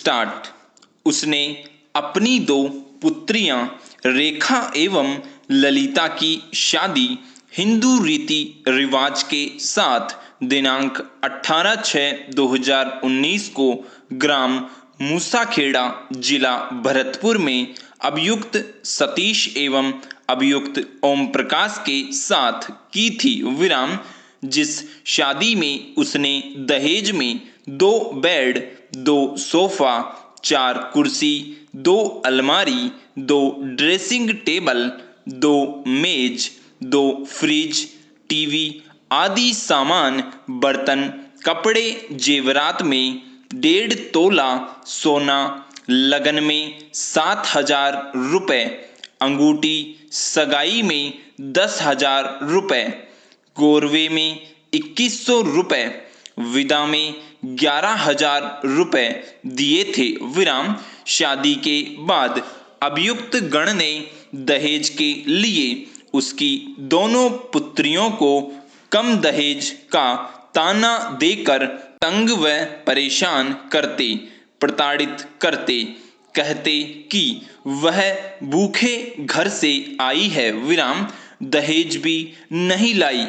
Start. उसने अपनी दो पुत्रियां रेखा एवं ललिता की शादी हिंदू रीति रिवाज के साथ दिनांक 18/6/2019 को ग्राम मूसाखेड़ा जिला भरतपुर में अभियुक्त सतीश एवं अभियुक्त ओम प्रकाश के साथ की थी। जिस शादी में उसने दहेज में 2 बेड, 2 सोफा, 4 कुर्सी, 2 अलमारी, 2 ड्रेसिंग टेबल, 2 मेज, 2 फ्रिज, टीवी आदि सामान, बर्तन, कपड़े, जेवरात में 1.5 तोला सोना, लगन में 7,000 रुपये, अंगूठी सगाई में 10,000 रुपये, गोरवे में 2,100 रुपये, विदा में 11,000 रुपये दिए थे। शादी के बाद अभियुक्त गण ने दहेज के लिए उसकी दोनों पुत्रियों को कम दहेज का ताना देकर तंग व परेशान करते, प्रताड़ित करते, कहते कि वह भूखे घर से आई है, दहेज भी नहीं लाई।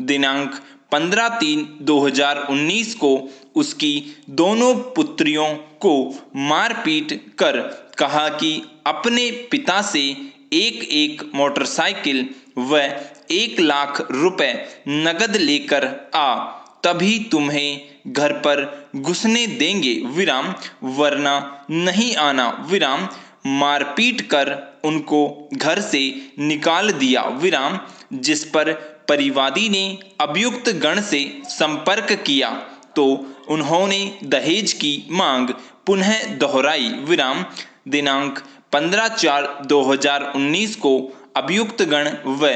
दिनांक 15/3/2019 को उसकी दोनों पुत्रियों को मारपीट कर कहा कि अपने पिता से एक मोटरसाइकिल व 1 लाख रुपए नगद लेकर आ, तभी तुम्हें घर पर घुसने देंगे, वरना नहीं आना। मारपीट कर उनको घर से निकाल दिया। जिस पर परिवादी ने अभियुक्त गण से संपर्क किया तो उन्होंने दहेज की मांग पुनः दोहराई। दिनांक 15/4/2019 को अभियुक्त गण व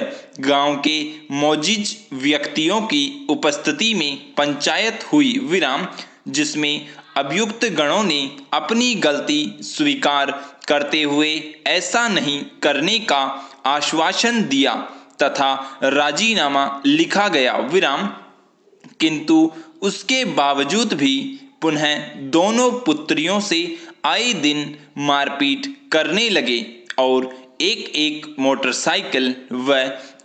गांव के मौजूद व्यक्तियों की उपस्थिति में पंचायत हुई, जिसमें अभियुक्त गणों ने अपनी गलती स्वीकार करते हुए ऐसा नहीं करने का आश्वासन दिया तथा राजीनामा लिखा गया। किंतु उसके बावजूद भी पुनः दोनों पुत्रियों से आए दिन मारपीट करने लगे और एक मोटरसाइकिल व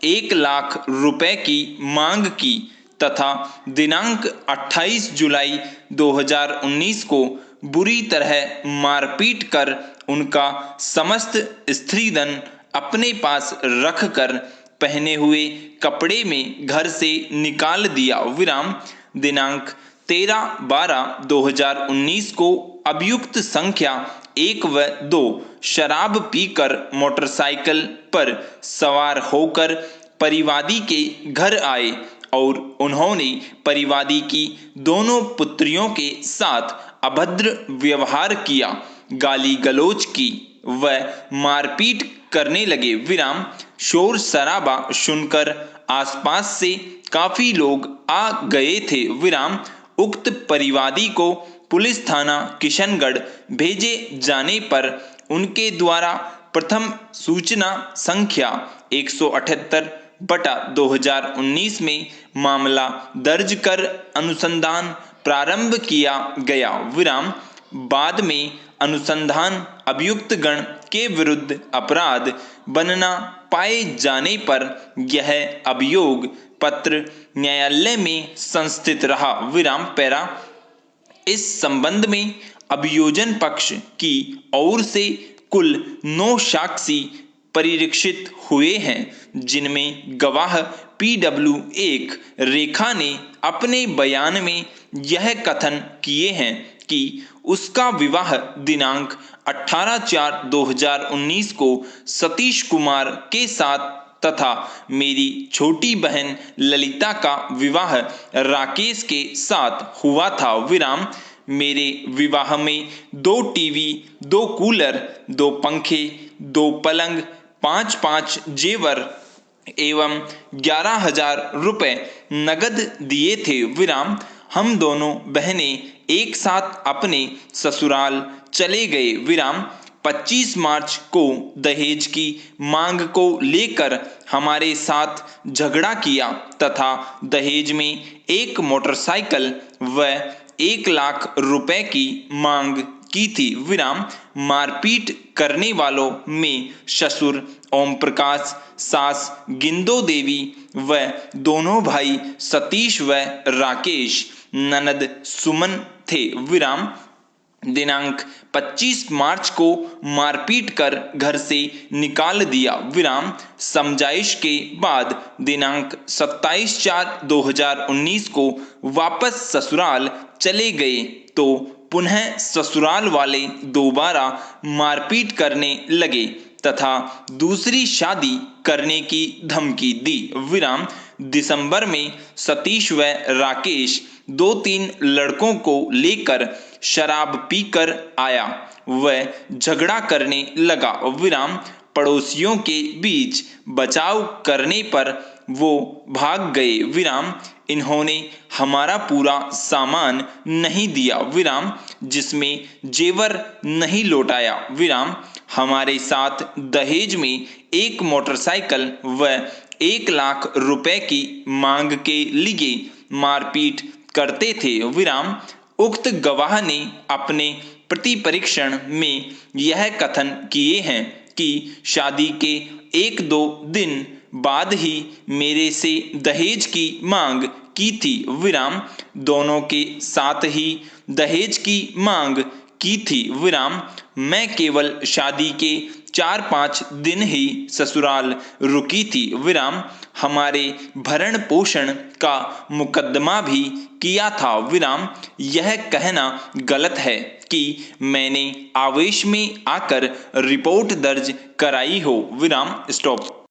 1 लाख रुपए की मांग की तथा दिनांक 28 जुलाई 2019 को बुरी तरह मारपीट कर उनका समस्त स्त्रीधन अपने पास रखकर पहने हुए कपड़े में घर से निकाल दिया। दिनांक 13/12/2019 को अभियुक्त संख्या 1 व 2 शराब पीकर मोटरसाइकिल पर सवार होकर परिवादी के घर आए और उन्होंने परिवादी की दोनों पुत्रियों के साथ अभद्र व्यवहार किया, गाली गलौज की व मारपीट करने लगे। शोर शराबा सुनकर आसपास से काफी लोग आ गए थे। उक्त परिवादी को पुलिस थाना किशनगढ़ भेजे जाने पर उनके द्वारा प्रथम सूचना संख्या 178/2019 में मामला दर्ज कर अनुसंधान प्रारंभ किया गया। बाद में अनुसंधान अभियुक्त गण के विरुद्ध अपराध बनना पाए जाने पर यह अभियोग पत्र न्यायालय में संस्थित रहा। इस संबंध में अभियोजन पक्ष की ओर से कुल 9 साक्षी परिरीक्षित हुए हैं, जिनमें गवाह PW1 रेखा ने अपने बयान में यह कथन किए हैं कि उसका विवाह दिनांक 18/4/2019 को सतीश कुमार के साथ तथा मेरी छोटी बहन ललिता का विवाह राकेश के साथ हुआ था। मेरे विवाह में 2 टीवी, 2 कूलर, 2 पंखे, 2 पलंग, 5 जेवर एवं 11,000 रुपये नगद दिए थे। हम दोनों बहनें एक साथ अपने ससुराल चले गए। 25 मार्च को दहेज की मांग को लेकर हमारे साथ झगड़ा किया तथा दहेज में 1 मोटरसाइकिल व 1 लाख रुपए की मांग की थी विराम। मारपीट करने वालों में ससुर ओम प्रकाश, सास गिंदो देवी व दोनों भाई सतीश व राकेश, ननद सुमन थे विराम। दिनांक 25 मार्च को मारपीट कर घर से निकाल दिया विराम। समझाइश के बाद दिनांक 27/4/2019 को वापस ससुराल चले गए तो पुनः ससुराल वाले दोबारा मारपीट करने लगे तथा दूसरी शादी करने की धमकी दी विराम। दिसंबर में सतीश व राकेश 2-3 लड़कों को लेकर शराब पीकर आया व झगड़ा करने लगा विराम। पड़ोसियों के बीच बचाव करने पर वो भाग गए विराम। इन्होंने हमारा पूरा सामान नहीं दिया विराम, जिसमें जेवर नहीं लौटाया विराम। हमारे साथ दहेज में एक मोटरसाइकिल व 1 लाख रुपए की मांग के लिए मारपीट करते थे विराम। उक्त गवाह ने अपने प्रतिपरीक्षण में यह कथन किए हैं कि शादी के 1-2 दिन बाद ही मेरे से दहेज की मांग की थी विराम। दोनों के साथ ही दहेज की मांग की थी विराम। मैं केवल शादी के 4-5 दिन ही ससुराल रुकी थी विराम। हमारे भरण पोषण का मुकदमा भी किया था विराम। यह कहना गलत है कि मैंने आवेश में आकर रिपोर्ट दर्ज कराई हो विराम। स्टॉप।